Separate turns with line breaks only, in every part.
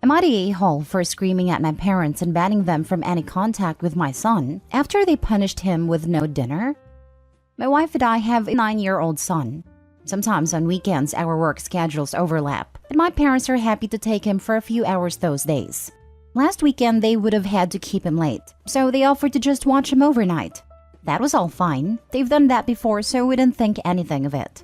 Am I the a-hole for screaming at my parents and banning them from any contact with my son after they punished him with no dinner? My wife and I have a 9-year-old son. Sometimes on weekends our work schedules overlap, and my parents are happy to take him for a few hours those days. Last weekend they would have had to keep him late, so they offered to just watch him overnight. That was all fine. They've done that before, so we didn't think anything of it.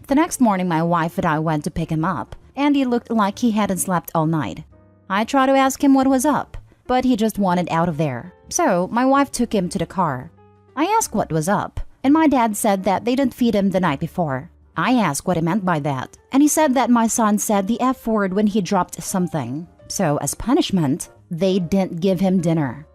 The next morning my wife and I went to pick him up, and he looked like he hadn't slept all night. I tried to ask him what was up, but he just wanted out of there. So my wife took him to the car. I asked what was up, and my dad said that they didn't feed him the night before. I asked what he meant by that, and he said that my son said the F word when he dropped something. So as punishment, they didn't give him dinner.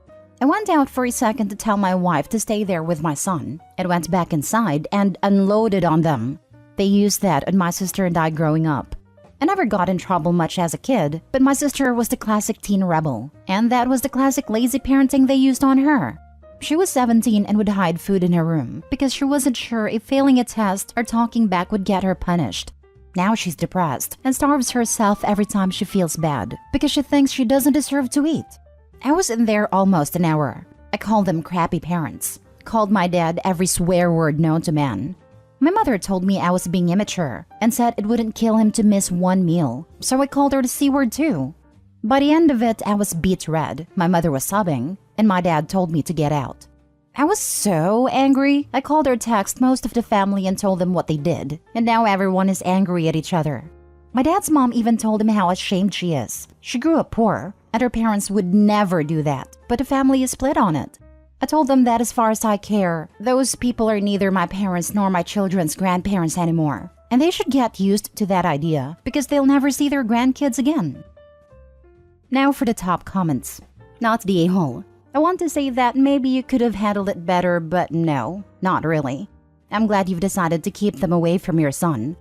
I went out for a second to tell my wife to stay there with my son, and went back inside and unloaded on them. They used that on my sister and I growing up. I never got in trouble much as a kid, but my sister was the classic teen rebel, and that was the classic lazy parenting they used on her. She was 17 and would hide food in her room because she wasn't sure if failing a test or talking back would get her punished. Now she's depressed and starves herself every time she feels bad because she thinks she doesn't deserve to eat. I was in there almost an hour. I called them crappy parents, called my dad every swear word known to man. My mother told me I was being immature and said it wouldn't kill him to miss one meal, so I called her the C word too. By the end of it, I was beet red, my mother was sobbing, and my dad told me to get out. I was so angry. I called or texted most of the family and told them what they did, and now everyone is angry at each other. My dad's mom even told him how ashamed she is. She grew up poor, and her parents would never do that, but the family is split on it. I told them that as far as I care, those people are neither my parents nor my children's grandparents anymore, and they should get used to that idea because they'll never see their grandkids again. Now for the top comments. Not the a-hole. I want to say that maybe you could have handled it better, but no, not really. I'm glad you've decided to keep them away from your son.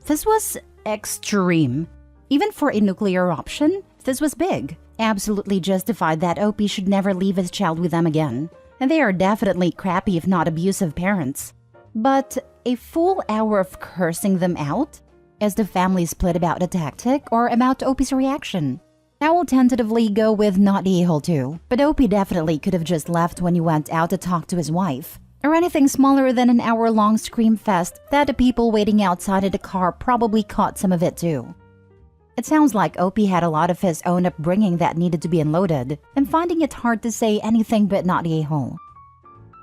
This was extreme. Even for a nuclear option, this was big. Absolutely justified that OP should never leave his child with them again. And they are definitely crappy if not abusive parents. But a full hour of cursing them out? Is the family split about the tactic or about OP's reaction? I will tentatively go with not the a-hole too, but OP definitely could have just left when he went out to talk to his wife. Or anything smaller than an hour-long scream fest that the people waiting outside of the car probably caught some of it too. It sounds like OP had a lot of his own upbringing that needed to be unloaded. I'm finding it hard to say anything but not the a-hole.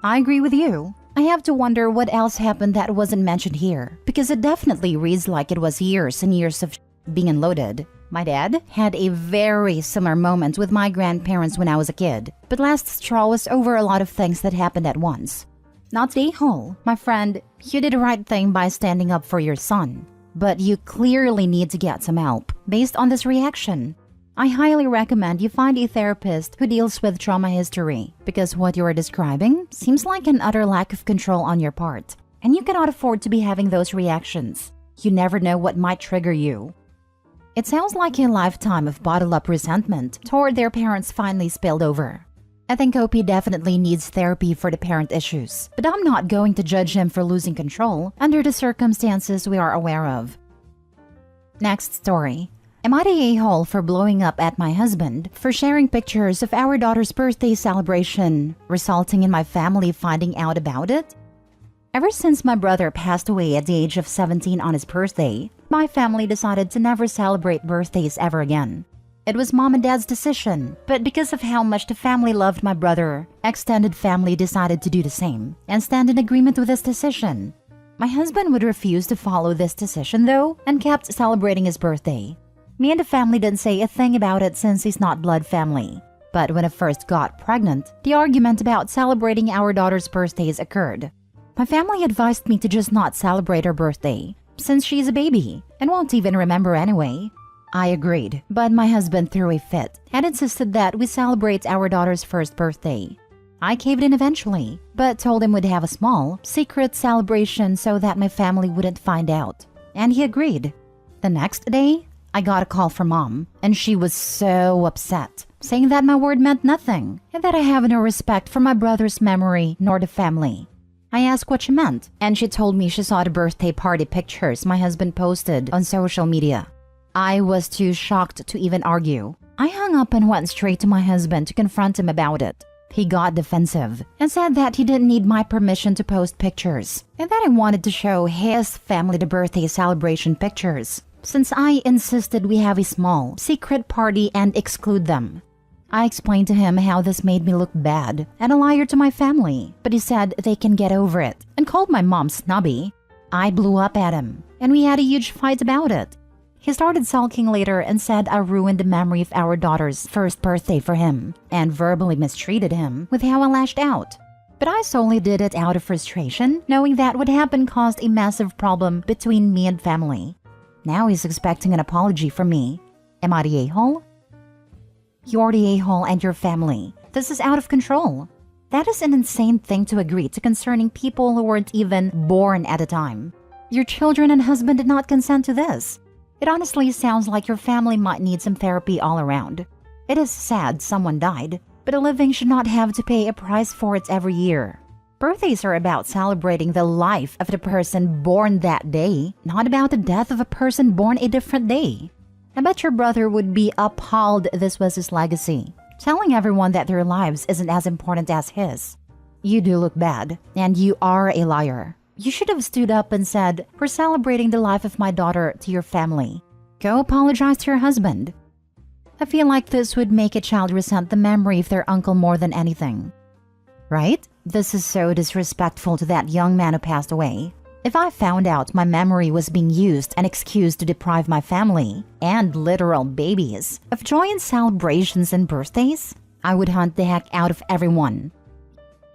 I agree with you. I have to wonder what else happened that wasn't mentioned here, because it definitely reads like it was years and years of being unloaded. My dad had a very similar moment with my grandparents when I was a kid, but last straw was over a lot of things that happened at once. Not the a-hole. My friend, you did the right thing by standing up for your son. But you clearly need to get some help based on this reaction. I highly recommend you find a therapist who deals with trauma history because what you are describing seems like an utter lack of control on your part, and you cannot afford to be having those reactions. You never know what might trigger you. It sounds like a lifetime of bottled-up resentment toward their parents finally spilled over. I think OP definitely needs therapy for the parent issues, but I'm not going to judge him for losing control under the circumstances we are aware of. Next story. Am I the a-hole for blowing up at my husband for sharing pictures of our daughter's birthday celebration, resulting in my family finding out about it? Ever since my brother passed away at the age of 17 on his birthday, my family decided to never celebrate birthdays ever again. It was mom and dad's decision, but because of how much the family loved my brother, extended family decided to do the same and stand in agreement with this decision. My husband would refuse to follow this decision though and kept celebrating his birthday. Me and the family didn't say a thing about it since he's not blood family. But when I first got pregnant, the argument about celebrating our daughter's birthdays occurred. My family advised me to just not celebrate her birthday, since she's a baby and won't even remember anyway. I agreed, but my husband threw a fit and insisted that we celebrate our daughter's first birthday. I caved in eventually, but told him we'd have a small, secret celebration so that my family wouldn't find out. And he agreed. The next day, I got a call from mom, and she was so upset, saying that my word meant nothing and that I have no respect for my brother's memory nor the family. I asked what she meant, and she told me she saw the birthday party pictures my husband posted on social media. I was too shocked to even argue. I hung up and went straight to my husband to confront him about it. He got defensive and said that he didn't need my permission to post pictures and that I wanted to show his family the birthday celebration pictures, since I insisted we have a small, secret party and exclude them. I explained to him how this made me look bad and a liar to my family, but he said they can get over it and called my mom snobby. I blew up at him and we had a huge fight about it. He started sulking later and said I ruined the memory of our daughter's first birthday for him and verbally mistreated him with how I lashed out. But I solely did it out of frustration, knowing that what happened caused a massive problem between me and family. Now he's expecting an apology from me. Am I the a-hole? You're the a-hole and your family. This is out of control. That is an insane thing to agree to concerning people who weren't even born at the time. Your children and husband did not consent to this. It honestly sounds like your family might need some therapy all around. It is sad someone died, but a living should not have to pay a price for it every year. Birthdays are about celebrating the life of the person born that day, not about the death of a person born a different day. I bet your brother would be appalled this was his legacy, telling everyone that their lives isn't as important as his. You do look bad, and you are a liar. You should have stood up and said, "We're celebrating the life of my daughter," to your family. Go apologize to your husband. I feel like this would make a child resent the memory of their uncle more than anything. Right? This is so disrespectful to that young man who passed away. If I found out my memory was being used and excused to deprive my family, and literal babies, of joy and celebrations and birthdays, I would hunt the heck out of everyone.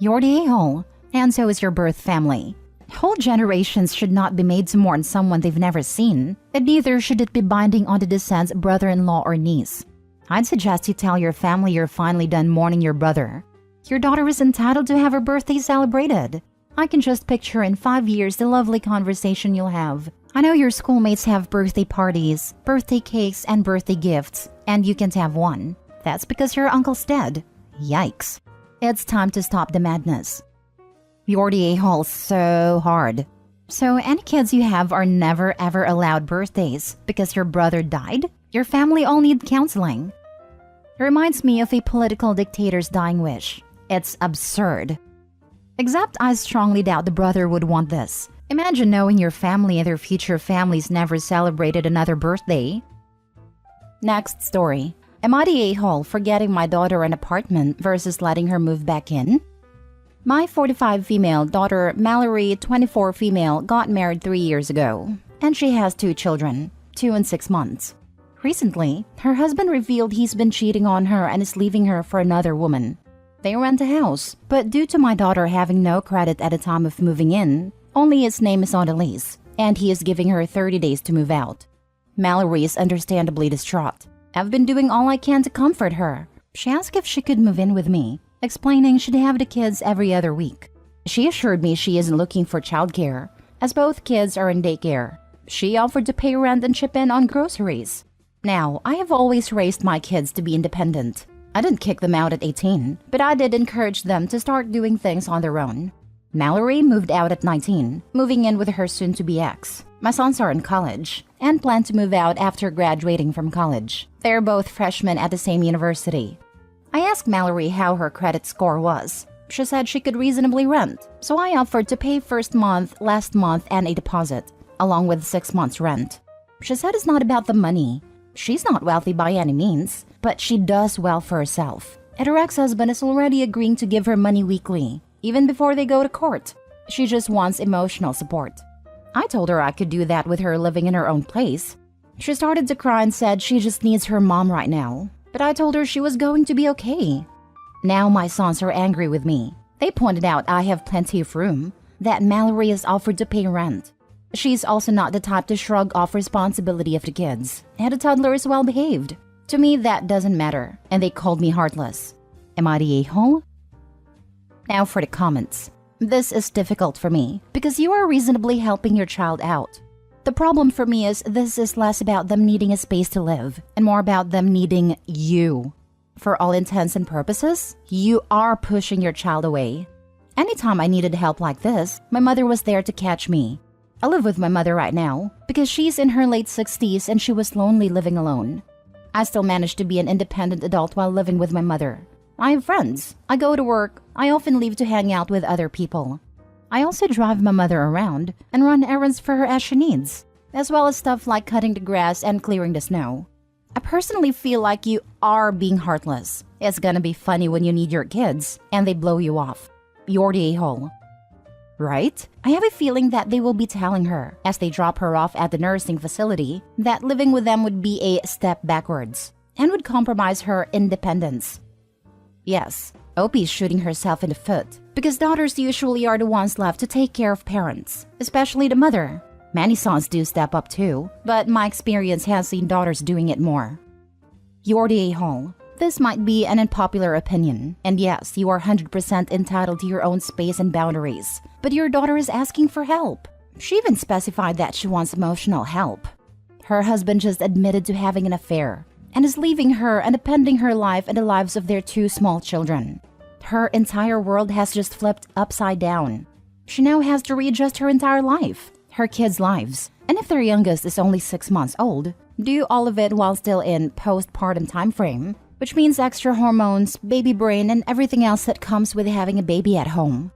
You're the a-hole, and so is your birth family. Whole generations should not be made to mourn someone they've never seen, and neither should it be binding on the descendant's brother-in-law or niece. I'd suggest you tell your family you're finally done mourning your brother. Your daughter is entitled to have her birthday celebrated. I can just picture in 5 years the lovely conversation you'll have. I know your schoolmates have birthday parties, birthday cakes, and birthday gifts, and you can't have one. That's because your uncle's dead. Yikes. It's time to stop the madness. You're the a-hole so hard. So any kids you have are never ever allowed birthdays because your brother died? Your family all need counseling. It reminds me of a political dictator's dying wish. It's absurd. Except I strongly doubt the brother would want this. Imagine knowing your family and their future families never celebrated another birthday. Next story. Am I the a-hole for getting my daughter an apartment versus letting her move back in? My 45 female daughter, Mallory, 24 female, got married 3 years ago, and she has 2 children, 2 and 6 months. Recently, her husband revealed he's been cheating on her and is leaving her for another woman. They rent a house, but due to my daughter having no credit at the time of moving in, only his name is on the lease, and he is giving her 30 days to move out. Mallory is understandably distraught. I've been doing all I can to comfort her. She asked if she could move in with me, explaining she'd have the kids every other week. She assured me she isn't looking for childcare, as both kids are in daycare. She offered to pay rent and chip in on groceries. Now, I have always raised my kids to be independent. I didn't kick them out at 18, but I did encourage them to start doing things on their own. Mallory moved out at 19, moving in with her soon-to-be ex. My sons are in college, and plan to move out after graduating from college. They're both freshmen at the same university. I asked Mallory how her credit score was. She said she could reasonably rent, so I offered to pay first month, last month, and a deposit, along with 6 months' rent. She said it's not about the money. She's not wealthy by any means, but she does well for herself. And her ex-husband is already agreeing to give her money weekly, even before they go to court. She just wants emotional support. I told her I could do that with her living in her own place. She started to cry and said she just needs her mom right now, but I told her she was going to be okay. Now my sons are angry with me. They pointed out I have plenty of room, that Mallory has offered to pay rent. She's also not the type to shrug off responsibility of the kids, and the toddler is well behaved. To me, that doesn't matter, and they called me heartless. Am I the a-hole? Now for the comments. This is difficult for me, because you are reasonably helping your child out. The problem for me is this is less about them needing a space to live, and more about them needing you. For all intents and purposes, you are pushing your child away. Anytime I needed help like this, my mother was there to catch me. I live with my mother right now because she's in her late 60s and she was lonely living alone. I still manage to be an independent adult while living with my mother. I have friends. I go to work. I often leave to hang out with other people. I also drive my mother around and run errands for her as she needs, as well as stuff like cutting the grass and clearing the snow. I personally feel like you are being heartless. It's gonna be funny when you need your kids and they blow you off. You're the a-hole. Right? I have a feeling that they will be telling her, as they drop her off at the nursing facility, that living with them would be a step backwards and would compromise her independence. Yes, Opie's shooting herself in the foot because daughters usually are the ones left to take care of parents, especially the mother. Many sons do step up too, but my experience has seen daughters doing it more. You're the a-hole. This might be an unpopular opinion, and yes, you are 100% entitled to your own space and boundaries, but your daughter is asking for help. She even specified that she wants emotional help. Her husband just admitted to having an affair and is leaving her and appending her life and the lives of their 2 small children. Her entire world has just flipped upside down. She now has to readjust her entire life, her kids' lives, and if their youngest is only 6 months old, do all of it while still in postpartum time frame, which means extra hormones, baby brain, and everything else that comes with having a baby at home.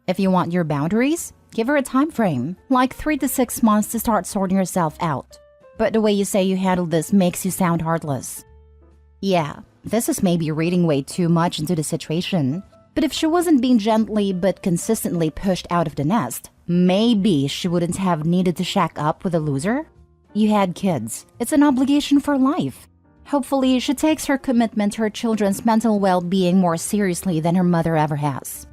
If you want your boundaries, give her a time frame, like 3 to 6 months to start sorting yourself out. But the way you say you handle this makes you sound heartless. Yeah, this is maybe reading way too much into the situation, but if she wasn't being gently but consistently pushed out of the nest, maybe she wouldn't have needed to shack up with a loser. You had kids. It's an obligation for life. Hopefully, she takes her commitment to her children's mental well-being more seriously than her mother ever has.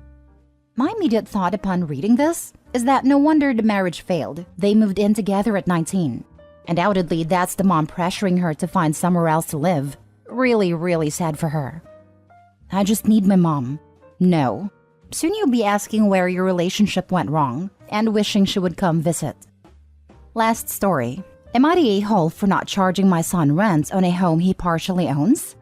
My immediate thought upon reading this is that no wonder the marriage failed. They moved in together at 19. Undoubtedly, that's the mom pressuring her to find somewhere else to live. Really, really sad for her. I just need my mom. No. Soon you'll be asking where your relationship went wrong and wishing she would come visit. Last story. Am I the a-hole for not charging my son rent on a home he partially owns?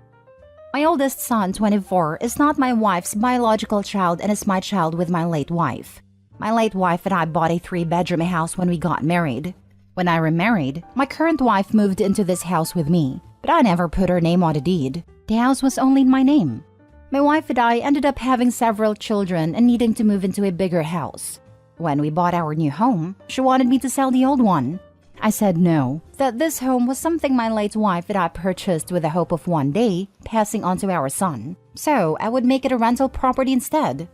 My oldest son, 24, is not my wife's biological child and is my child with my late wife. My late wife and I bought a 3-bedroom house when we got married. When I remarried, my current wife moved into this house with me, but I never put her name on the deed. The house was only in my name. My wife and I ended up having several children and needing to move into a bigger house. When we bought our new home, she wanted me to sell the old one. I said no, that this home was something my late wife and I purchased with the hope of one day passing on to our son, so I would make it a rental property instead.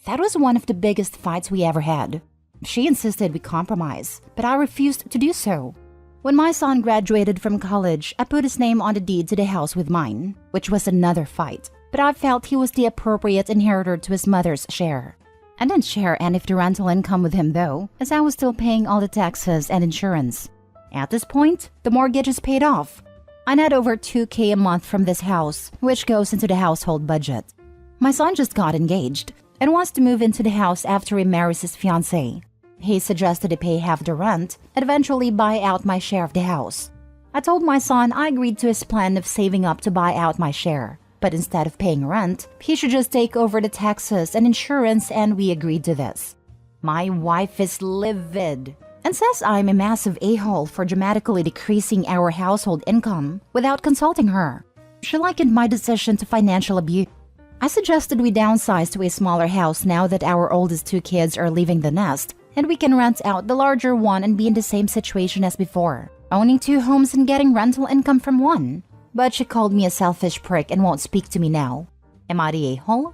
That was one of the biggest fights we ever had. She insisted we compromise, but I refused to do so. When my son graduated from college, I put his name on the deed to the house with mine, which was another fight, but I felt he was the appropriate inheritor to his mother's share. I didn't share any of the rental income with him though, as I was still paying all the taxes and insurance. At this point, the mortgage is paid off. I net over $2,000 a month from this house, which goes into the household budget. My son just got engaged and wants to move into the house after he marries his fiancée. He suggested to pay half the rent and eventually buy out my share of the house. I told my son I agreed to his plan of saving up to buy out my share, but instead of paying rent, he should just take over the taxes and insurance, and we agreed to this. My wife is livid and says I'm a massive a-hole for dramatically decreasing our household income without consulting her. She likened my decision to financial abuse. I suggested we downsize to a smaller house now that our oldest 2 kids are leaving the nest, and we can rent out the larger one and be in the same situation as before, owning 2 homes and getting rental income from one. But she called me a selfish prick and won't speak to me now. Am I the a-hole?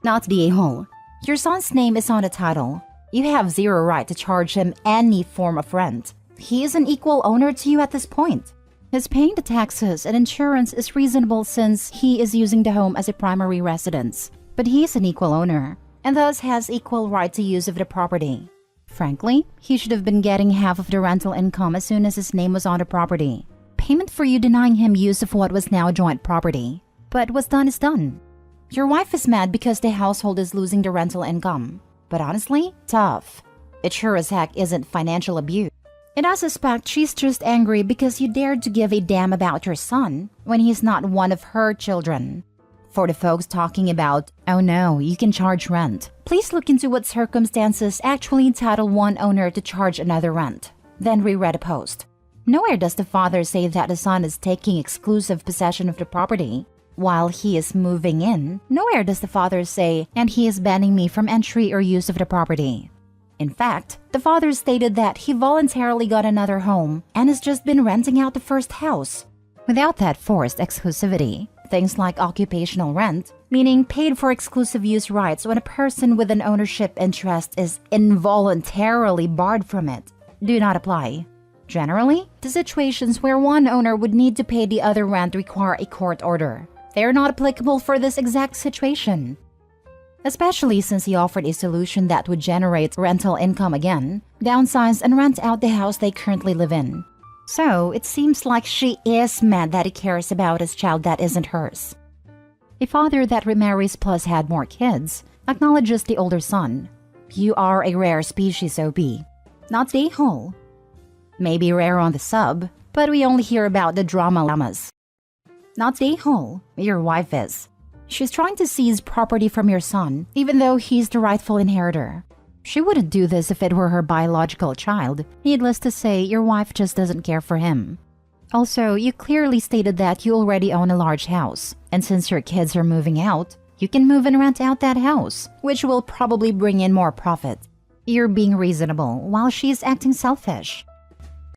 Not the a-hole. Your son's name is on the title. You have zero right to charge him any form of rent. He is an equal owner to you at this point. His paying the taxes and insurance is reasonable since he is using the home as a primary residence. But he is an equal owner, and thus has equal right to use of the property. Frankly, he should have been getting half of the rental income as soon as his name was on the property. Payment for you denying him use of what was now joint property. But what's done is done. Your wife is mad because the household is losing the rental income. But honestly, tough. It sure as heck isn't financial abuse. And I suspect she's just angry because you dared to give a damn about your son when he's not one of her children. For the folks talking about, oh no, you can charge rent, please look into what circumstances actually entitle one owner to charge another rent. Then reread a post. Nowhere does the father say that the son is taking exclusive possession of the property while he is moving in. Nowhere does the father say, and he is banning me from entry or use of the property. In fact, the father stated that he voluntarily got another home and has just been renting out the first house. Without that forced exclusivity, things like occupational rent, meaning paid for exclusive use rights when a person with an ownership interest is involuntarily barred from it, do not apply. Generally, the situations where one owner would need to pay the other rent require a court order. They are not applicable for this exact situation. Especially since he offered a solution that would generate rental income again, downsize and rent out the house they currently live in. So, it seems like she is mad that he cares about his child that isn't hers. A father that remarries plus had more kids acknowledges the older son. You are a rare species, OB. Not the whole. Maybe rare on the sub, but we only hear about the drama llamas. Not the whole. Your wife is. She's trying to seize property from your son, even though he's the rightful inheritor. She wouldn't do this if it were her biological child. Needless to say, your wife just doesn't care for him. Also, you clearly stated that you already own a large house, and since your kids are moving out, you can move and rent out that house, which will probably bring in more profit. You're being reasonable while she's acting selfish.